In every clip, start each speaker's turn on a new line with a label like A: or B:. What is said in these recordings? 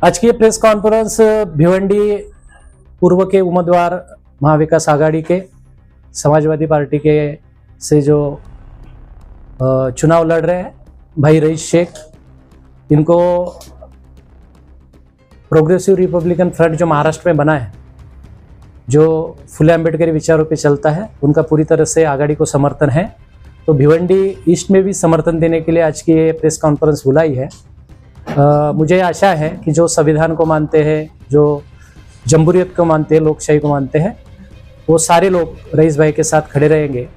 A: आज की ये प्रेस कॉन्फ्रेंस भिवंडी पूर्व के उम्मीदवार महाविकास आघाड़ी के समाजवादी पार्टी के से जो चुनाव लड़ रहे हैं भाई रईस शेख, इनको प्रोग्रेसिव रिपब्लिकन फ्रंट जो महाराष्ट्र में बना है, जो फुले अम्बेडकरी विचारों पे चलता है, उनका पूरी तरह से आघाड़ी को समर्थन है। तो भिवंडी ईस्ट में भी समर्थन देने के लिए आज की ये प्रेस कॉन्फ्रेंस बुलाई है। मुझे आशा है कि जो संविधान को मानते हैं, जो जमहूरियत को मानते हैं, लोकशाही को मानते हैं, वो सारे लोग रईस भाई के साथ खड़े रहेंगे।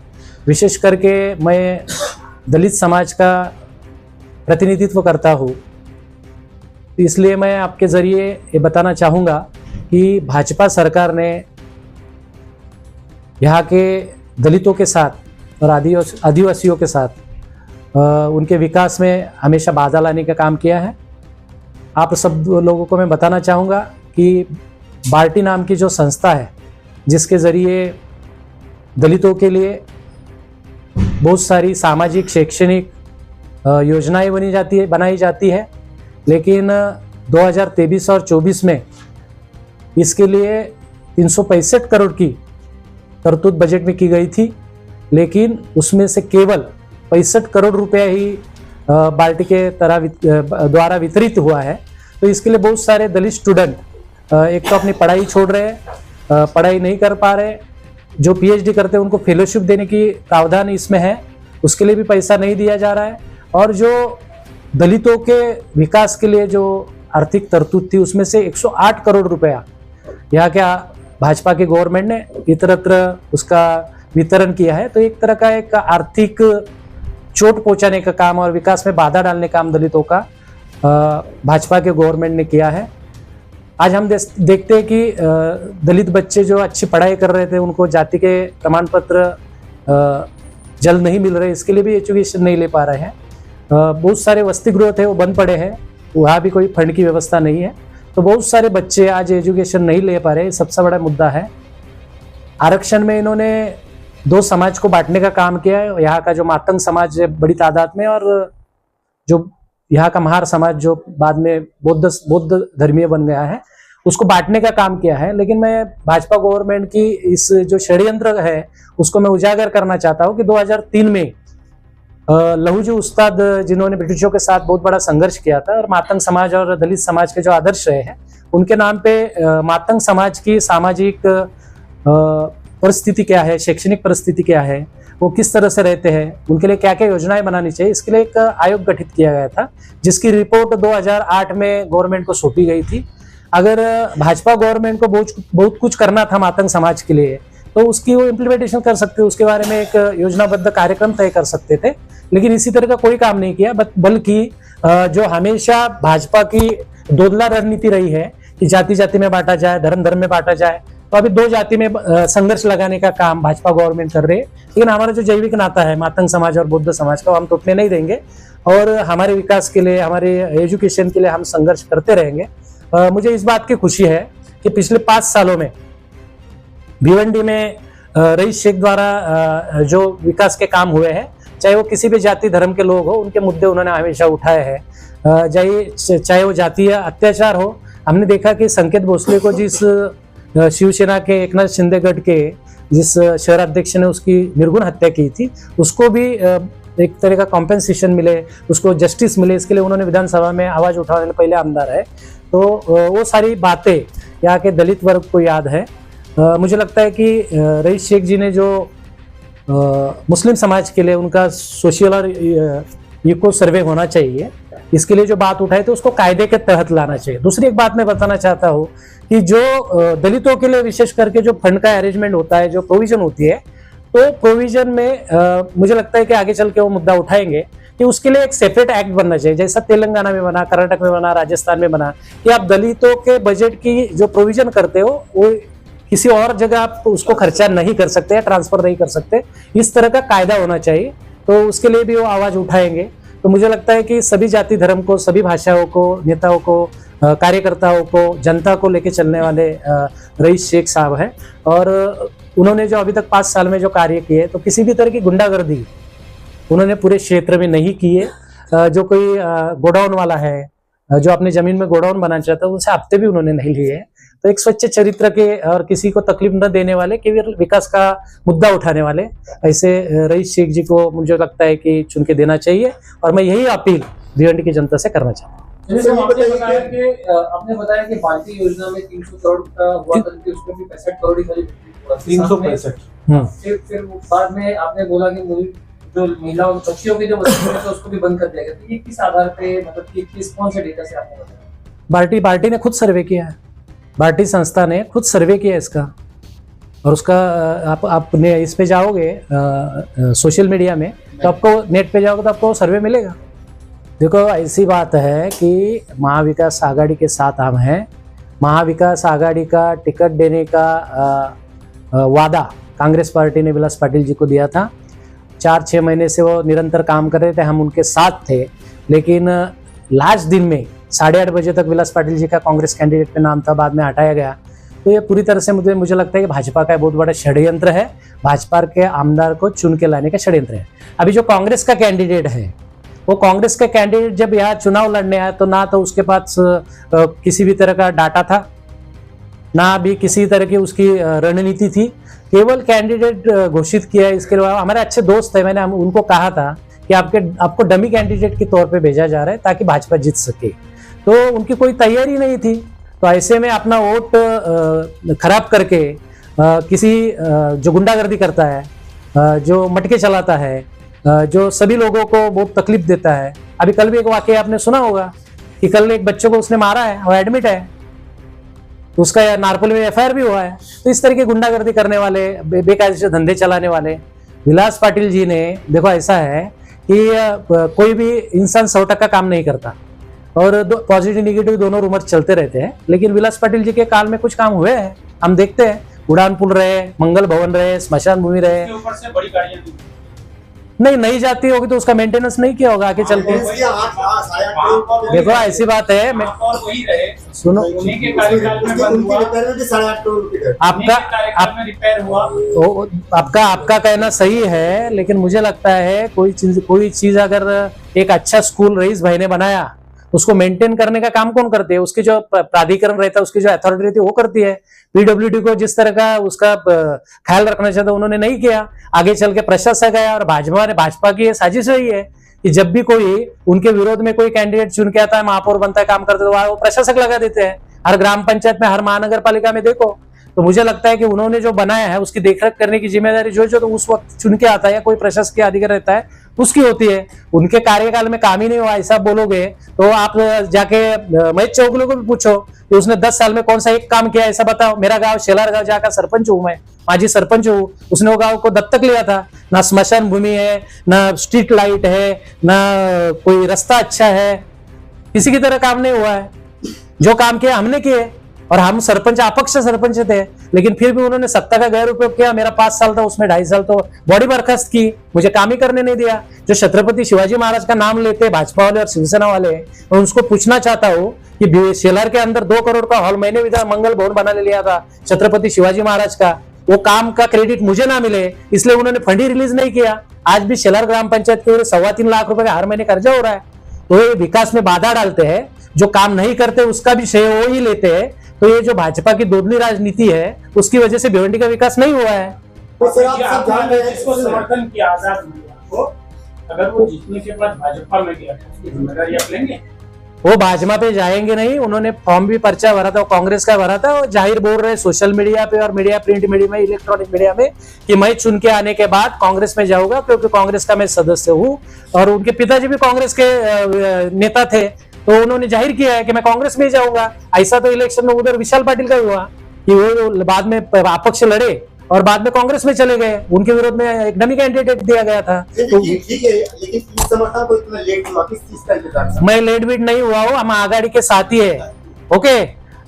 A: विशेष करके मैं दलित समाज का प्रतिनिधित्व करता हूँ, इसलिए मैं आपके ज़रिए ये बताना चाहूँगा कि भाजपा सरकार ने यहाँ के दलितों के साथ और आदिवासियों के साथ उनके विकास में हमेशा बाधा लाने का काम किया है। आप सब लोगों को मैं बताना चाहूँगा कि बार्टी नाम की जो संस्था है, जिसके ज़रिए दलितों के लिए बहुत सारी सामाजिक शैक्षणिक योजनाएं बनाई जाती है, लेकिन 2023 और 24 में इसके लिए 365 करोड़ की तरतूद बजट में की गई थी, लेकिन उसमें से केवल 65 करोड़ रुपया ही बाल्टी के द्वारा वितरित हुआ है। तो इसके लिए बहुत सारे दलित स्टूडेंट एक तो अपनी पढ़ाई छोड़ रहे हैं, पढ़ाई नहीं कर पा रहे, जो पीएचडी करते हैं उनको फेलोशिप देने की प्रावधान इसमें है, उसके लिए भी पैसा नहीं दिया जा रहा है। और जो दलितों के विकास के लिए जो आर्थिक तरतूद थी, उसमें से 108 करोड़ रुपया यहाँ क्या भाजपा के गवर्नमेंट ने इतरत्र उसका वितरण किया है। तो एक तरह का एक आर्थिक चोट पहुंचाने का काम और विकास में बाधा डालने का काम दलितों का भाजपा के गवर्नमेंट ने किया है। आज हम देखते हैं कि दलित बच्चे जो अच्छी पढ़ाई कर रहे थे, उनको जाति के प्रमाण पत्र जल्द नहीं मिल रहे, इसके लिए भी एजुकेशन नहीं ले पा रहे हैं। बहुत सारे वसति गृह थे, वो बंद पड़े हैं, वहाँ भी कोई फंड की व्यवस्था नहीं है। तो बहुत सारे बच्चे आज एजुकेशन नहीं ले पा रहे, सबसे बड़ा मुद्दा है। आरक्षण में इन्होंने दो समाज को बांटने का काम किया है। यहाँ का जो मातंग समाज है बड़ी तादाद में, और जो यहाँ का महार समाज जो बाद में बौद्ध धर्मीय बन गया है, उसको बांटने का काम किया है। लेकिन मैं भाजपा गवर्नमेंट की इस जो षड्यंत्र है उसको मैं उजागर करना चाहता हूँ कि 2003 में लहूजी उस्ताद, जिन्होंने ब्रिटिशों के साथ बहुत बड़ा संघर्ष किया था और मातंग समाज और दलित समाज के जो आदर्श रहे हैं, उनके नाम पे मातंग समाज की सामाजिक परिस्थिति क्या है, शैक्षणिक परिस्थिति क्या है, वो किस तरह से रहते हैं, उनके लिए क्या क्या योजनाएं बनानी चाहिए, इसके लिए एक आयोग गठित किया गया था, जिसकी रिपोर्ट 2008 में गवर्नमेंट को सौंपी गई थी। अगर भाजपा गवर्नमेंट को बहुत कुछ करना था मातंग समाज के लिए, तो उसकी वो इम्प्लीमेंटेशन कर सकते, उसके बारे में एक योजनाबद्ध कार्यक्रम तय कर सकते थे। लेकिन इसी तरह का कोई काम नहीं किया, बल्कि जो हमेशा भाजपा की दोगला रणनीति रही है कि जाति जाति में बांटा जाए, धर्म धर्म में बांटा जाए, तो अभी दो जाति में संघर्ष लगाने का काम भाजपा गवर्नमेंट कर रही है। लेकिन हमारा जो जैविक नाता है मातंग समाज और बौद्ध समाज का, हम टूटने नहीं देंगे और हमारे विकास के लिए, हमारे एजुकेशन के लिए हम संघर्ष करते रहेंगे। मुझे इस बात की खुशी है कि पिछले 5 सालों में भिवंडी में रईस शेख द्वारा जो विकास के काम हुए हैं, चाहे वो किसी भी जाति धर्म के लोग हो, उनके मुद्दे उन्होंने हमेशा उठाए हैं। चाहे वो जातीय अत्याचार हो, हमने देखा कि संकेत भोसले को जिस शिवसेना के एकनाथ शिंदे गढ़ के जिस शहराध्यक्ष ने उसकी निर्गुण हत्या की थी, उसको भी एक तरह का कॉम्पेंसेशन मिले, उसको जस्टिस मिले, इसके लिए उन्होंने विधानसभा में आवाज उठाने वाले पहले आमदार है। तो वो सारी बातें यहाँ के दलित वर्ग को याद है। मुझे लगता है कि रईस शेख जी ने जो मुस्लिम समाज के लिए उनका सोशल और इको सर्वे होना चाहिए, इसके लिए जो बात उठाई तो उसको कायदे के तहत लाना चाहिए। दूसरी एक बात मैं बताना चाहता हूँ कि जो दलितों के लिए विशेष करके जो फंड का अरेंजमेंट होता है, जो प्रोविजन होती है, तो प्रोविजन में मुझे लगता है कि आगे चल के वो मुद्दा उठाएंगे कि उसके लिए एक सेपरेट एक्ट बनना चाहिए, जैसा तेलंगाना में बना, कर्नाटक में बना, राजस्थान में बना, कि आप दलितों के बजट की जो प्रोविजन करते हो वो किसी और जगह आप उसको खर्चा नहीं कर सकते या ट्रांसफर नहीं कर सकते, इस तरह का कायदा होना चाहिए। तो उसके लिए भी वो आवाज उठाएंगे। तो मुझे लगता है कि सभी जाति धर्म को, सभी भाषाओं को, नेताओं को, कार्यकर्ताओं को, जनता को लेके चलने वाले रईस शेख साहब हैं। और उन्होंने जो अभी तक 5 साल में जो कार्य किए, तो किसी भी तरह की गुंडागर्दी उन्होंने पूरे क्षेत्र में नहीं की है। जो कोई गोडाउन वाला है, जो अपनी जमीन में गोडाउन बनाना चाहता है उनसे हफ्ते भी उन्होंने नहीं लिए। तो एक स्वच्छ चरित्र के और किसी को तकलीफ न देने वाले, केवल विकास का मुद्दा उठाने वाले ऐसे रईस शेख जी को मुझे लगता है कि चुन के देना चाहिए, और मैं यही अपील भिवंडी की जनता से करना चाहता हूँ।
B: आपने बताया कि भारतीय योजना में 300 करोड़ का हुआ था, उसमें भी 65 करोड़ ही खाली
A: 365।
B: फिर बाद में आपने बोला कि जो महिलाओं बच्चियों की जो मशीन है उसको भी बंद कर दिया गया। तो ये किस आधार पे, मतलब कि किस कौन से डेटा से आपने बताया?
A: पार्टी ने खुद सर्वे किया है, भारतीय संस्था ने खुद सर्वे किया इसका, और उसका आपने इस पे जाओगे सोशल मीडिया में तो आपको, नेट पे जाओगे तो आपको सर्वे मिलेगा। देखो ऐसी बात है कि महाविकास आघाड़ी के साथ हम हैं। महाविकास आघाड़ी का टिकट देने का वादा कांग्रेस पार्टी ने विलास पाटिल जी को दिया था। 4-6 महीने से वो निरंतर काम कर रहे थे, हम उनके साथ थे, लेकिन लास्ट दिन में 8:30 बजे तक विलास पाटिल जी का कांग्रेस कैंडिडेट पे नाम था, बाद में हटाया गया। तो ये पूरी तरह से मुझे लगता है कि भाजपा का बहुत बड़ा षड्यंत्र है, भाजपा के आमदार को चुन के लाने का षड्यंत्र है। अभी जो कांग्रेस का कैंडिडेट है, वो कांग्रेस का कैंडिडेट जब यहाँ चुनाव लड़ने आया तो ना तो उसके पास किसी भी तरह का डाटा था, ना भी किसी तरह की उसकी रणनीति थी, केवल कैंडिडेट घोषित किया। इसके अलावा हमारे अच्छे दोस्त है, मैंने उनको कहा था कि आपको डमी कैंडिडेट के तौर पे भेजा जा रहा है ताकि भाजपा जीत सके, तो उनकी कोई तैयारी नहीं थी। तो ऐसे में अपना वोट खराब करके किसी जो गुंडागर्दी करता है, जो मटके चलाता है, जो सभी लोगों को बहुत तकलीफ देता है। अभी कल भी एक वाकया आपने सुना होगा कि कल एक बच्चे को उसने मारा है, वो एडमिट है, तो उसका नारपुल में एफआईआर भी हुआ है। तो इस तरह की गुंडागर्दी करने वाले, बेकायदेशीर धंधे चलाने वाले विलास पाटिल जी ने, देखो ऐसा है कि कोई भी इंसान 100% काम नहीं करता, और पॉजिटिव निगेटिव दोनों रूमर चलते रहते हैं, लेकिन विलास पाटिल जी के काल में कुछ काम हुए हैं, हम देखते हैं। उड़ान पुल रहे, मंगल भवन रहे, स्मशान भूमि रहे,
B: ऊपर से बड़ी गाड़ियां
A: नहीं जाती होगी तो उसका मेंटेनेंस नहीं किया होगा आगे चल के। देखो ऐसी बात है, मैं सुनो, आपका कहना सही है, लेकिन मुझे लगता है कोई चीज अगर एक अच्छा स्कूल रईस भाई ने बनाया, उसको मेंटेन करने का काम कौन करते हैं? उसकी जो प्राधिकरण रहता है, उसकी जो अथॉरिटी रहती है वो करती है। पीडब्ल्यूडी को जिस तरह का उसका ख्याल रखना चाहता उन्होंने नहीं किया, आगे चल के प्रशासक आया, और भाजपा की ये साजिश रही है कि जब भी कोई उनके विरोध में कोई कैंडिडेट चुन के आता है, महापौर बनता है, काम करते तो वो प्रशासक लगा देते हैं। हर ग्राम पंचायत में, हर महानगर पालिका में देखो। तो मुझे लगता है कि उन्होंने जो बनाया है उसकी देखरेख करने की जिम्मेदारी जो तो उस वक्त चुन के आता है या कोई प्रशासकीय अधिकारी रहता है उसकी होती है। उनके कार्यकाल में काम ही नहीं हुआ ऐसा बोलोगे तो आप जाके महेश चौगले को भी पूछो कि उसने 10 साल में कौन सा एक काम किया, ऐसा बताओ। मेरा गांव शेलार गांव जहाँ का सरपंच हूँ मैं, माजी सरपंच हूँ, उसने वो गांव को दत्तक लिया था। ना स्मशान भूमि है, ना स्ट्रीट लाइट है, ना कोई रास्ता अच्छा है, किसी की तरह काम नहीं हुआ है। जो काम किया हमने किए, और हम सरपंच अपक्ष सरपंच थे, लेकिन फिर भी उन्होंने सत्ता का गैर उपयोग किया। मेरा 5 साल था, उसमें 2.5 साल तो बॉडी बर्खास्त की, मुझे काम ही करने नहीं दिया। जो छत्रपति शिवाजी महाराज का नाम लेते भाजपा वाले और शिवसेना वाले, मैं उसको पूछना चाहता हूँ कि शेलार के अंदर 2 करोड़ का हॉल मैंने विधान मंगल भवन बना लिया था छत्रपति शिवाजी महाराज का, वो काम का क्रेडिट मुझे ना मिले इसलिए उन्होंने फंड ही रिलीज नहीं किया। आज भी शेलार ग्राम पंचायत के 3.25 लाख रुपए का हर महीने कर्जा हो रहा है। तो ये विकास में बाधा डालते हैं, जो काम नहीं करते उसका भी श्रेय वो ही लेते हैं। तो ये जो भाजपा की दोगली राजनीति है उसकी वजह से भिवंडी का विकास नहीं हुआ है।
B: तो सर आप सब जान रहे हैं जिसको समर्थन किया आजाद को, अगर वो जीतने के बाद भाजपा में गया तो उसकी जिम्मेदारी आप लेंगे?
A: वो भाजपा पे जाएंगे नहीं, उन्होंने फॉर्म भी पर्चा भरा था, कांग्रेस का भरा था, और जाहिर बोल रहे सोशल मीडिया पे और मीडिया, प्रिंट मीडिया में, इलेक्ट्रॉनिक मीडिया में कि मैं चुन के आने के बाद कांग्रेस में जाऊंगा क्योंकि कांग्रेस का मैं सदस्य हूँ। और उनके पिताजी भी कांग्रेस के नेता थे, तो उन्होंने जाहिर किया है कि मैं कांग्रेस में जाऊंगा। ऐसा तो इलेक्शन में उधर विशाल पाटिल का हुआ कि वो बाद में अपक्ष लड़े और बाद में कांग्रेस में चले गए, उनके विरोध में एक डमी कैंडिडेट दिया गया था। तो
C: ठीक है, लेकिन समर्थन को इतना लेट हुआ, किस चीज का इंतजार?
A: मैं लेट बीट नहीं हुआ हूँ, हम आघाड़ी के साथी है। ओके,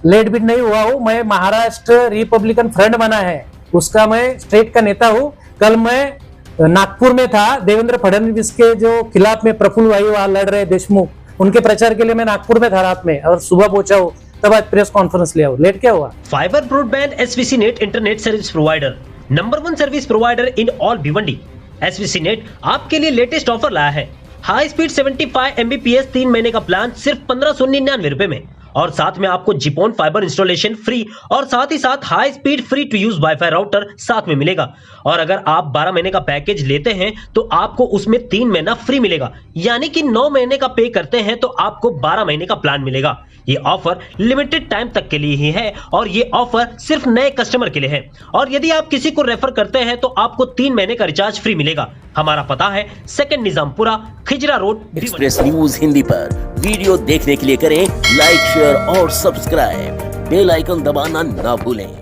A: लेट बीट नहीं हुआ हूँ, मैं महाराष्ट्र रिपब्लिकन फ्रंट बना है, उसका मैं स्टेट का नेता हूँ। कल मैं नागपुर में था, देवेंद्र फडणवीस के जो खिलाफ में प्रफुल्ल भाई वहां लड़ रहे देशमुख, उनके प्रचार के लिए मैं नागपुर में था रात में, और सुबह पहुंचा हूँ, तब आज प्रेस कॉन्फ्रेंस लिया हूँ। लेट क्या हुआ?
D: Fibre broadband SVC net internet service provider, number 1 service provider in all Bhiwandi. SVC net आपके लिए लेटेस्ट ऑफर लाया है। हाई स्पीड 75 Mbps 3 महीने का प्लान सिर्फ 1599 रुपए में, और साथ में आपको जिपॉन फाइबर इंस्टॉलेशन फ्री और साथ ही साथ high speed free to use wifi router साथ में मिलेगा। और अगर आप 12 महीने का पैकेज लेते हैं तो आपको उसमें 3 महीना फ्री मिलेगा, यानी कि 9 महीने का पे करते हैं तो आपको 12 महीने का प्लान मिलेगा। ये ऑफर लिमिटेड टाइम तक के लिए ही है और ये ऑफर सिर्फ नए कस्टमर के लिए है। और यदि आप किसी को रेफर करते हैं तो आपको 3 महीने का रिचार्ज फ्री मिलेगा। हमारा पता है 2 Nizampura, खिजरा road,
E: express news Hindi पर वीडियो देखने के लिए करें लाइक, शेयर और सब्सक्राइब। बेल आइकन दबाना ना भूलें।